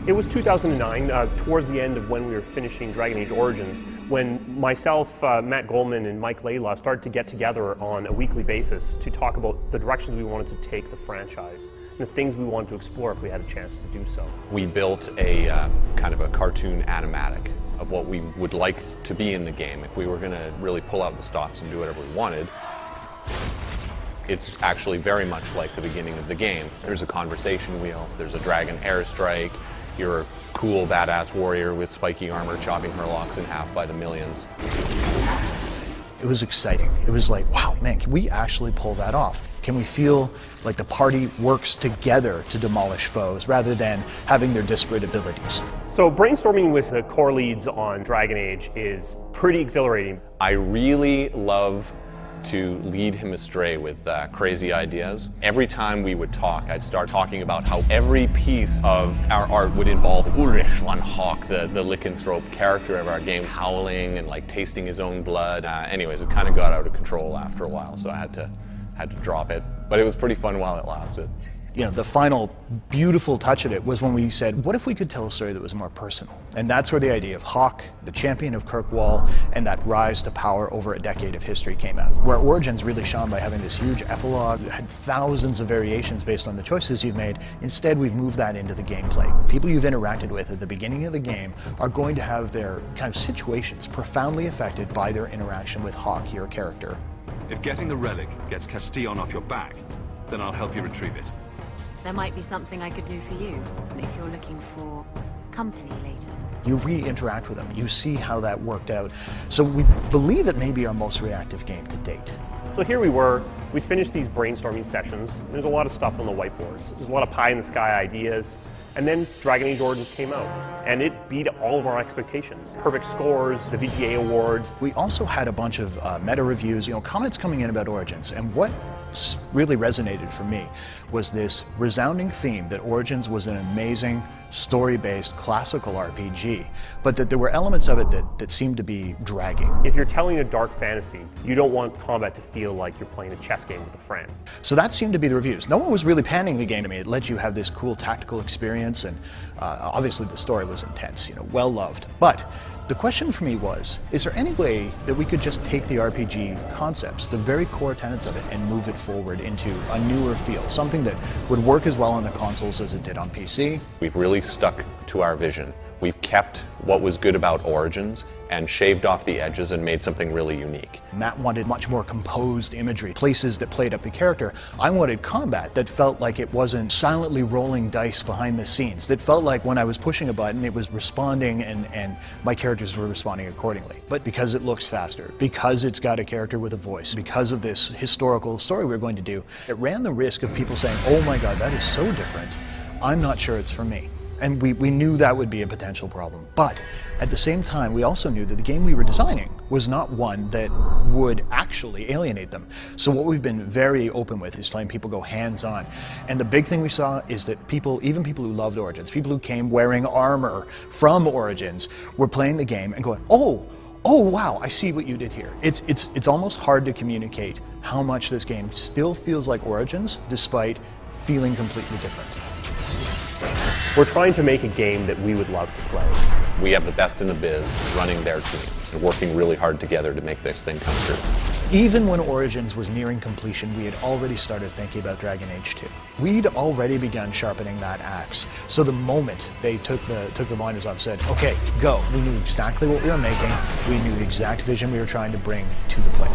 It was 2009, towards the end of when we were finishing Dragon Age Origins, when myself, Matt Goldman, and Mike Layla started to get together on a weekly basis to talk about the directions we wanted to take the franchise, and the things we wanted to explore if we had a chance to do so. We built a kind of a cartoon animatic of what we would like to be in the game if we were going to really pull out the stops and do whatever we wanted. It's actually very much like the beginning of the game. There's a conversation wheel, there's a dragon airstrike, you're a cool badass warrior with spiky armor chopping Murlocs in half by the millions. It was exciting. It was like, wow, man, can we actually pull that off? Can we feel like the party works together to demolish foes rather than having their disparate abilities? So brainstorming with the core leads on Dragon Age is pretty exhilarating. I really love to lead him astray with crazy ideas. Every time we would talk, I'd start talking about how every piece of our art would involve Ulrich von Hawk, the lycanthrope character of our game, howling and like tasting his own blood. Anyways, it kind of got out of control after a while, so I had to drop it. But it was pretty fun while it lasted. You know, the final beautiful touch of it was when we said, what if we could tell a story that was more personal? And that's where the idea of Hawk, the champion of Kirkwall, and that rise to power over a decade of history came out. Where Origins really shone by having this huge epilogue that had thousands of variations based on the choices you've made. Instead, we've moved that into the gameplay. People you've interacted with at the beginning of the game are going to have their kind of situations profoundly affected by their interaction with Hawk, your character. If getting the relic gets Castillon off your back, then I'll help you retrieve it. There might be something I could do for you, if you're looking for company later. You re-interact with them, you see how that worked out. So we believe it may be our most reactive game to date. So here we were, we finished these brainstorming sessions. There's a lot of stuff on the whiteboards. There's a lot of pie-in-the-sky ideas. And then Dragon Age Origins came out, and it beat all of our expectations. Perfect scores, the VGA awards. We also had a bunch of meta reviews, comments coming in about Origins, and what really resonated for me was this resounding theme that Origins was an amazing story-based classical RPG, but that there were elements of it that seemed to be dragging. If you're telling a dark fantasy, you don't want combat to feel like you're playing a chess game with a friend. So that seemed to be the reviews. No one was really panning the game to me. It let you have this cool tactical experience, and obviously the story was intense, well loved. But the question for me was, is there any way that we could just take the RPG concepts, the very core tenets of it, and move it forward into a newer feel, something that would work as well on the consoles as it did on PC? We've really stuck to our vision. We've kept what was good about Origins and shaved off the edges and made something really unique. Matt wanted much more composed imagery, places that played up the character. I wanted combat that felt like it wasn't silently rolling dice behind the scenes, that felt like when I was pushing a button it was responding and my characters were responding accordingly. But because it looks faster, because it's got a character with a voice, because of this historical story we're going to do, it ran the risk of people saying, oh my god, that is so different, I'm not sure it's for me. And we knew that would be a potential problem. But at the same time, we also knew that the game we were designing was not one that would actually alienate them. So what we've been very open with is letting people go hands-on. And the big thing we saw is that people, even people who loved Origins, people who came wearing armor from Origins, were playing the game and going, oh wow, I see what you did here. It's almost hard to communicate how much this game still feels like Origins, despite feeling completely different. We're trying to make a game that we would love to play. We have the best in the biz running their teams and working really hard together to make this thing come true. Even when Origins was nearing completion, we had already started thinking about Dragon Age 2. We'd already begun sharpening that axe. So the moment they took the blinders off and said, okay, go, we knew exactly what we were making, we knew the exact vision we were trying to bring to the player.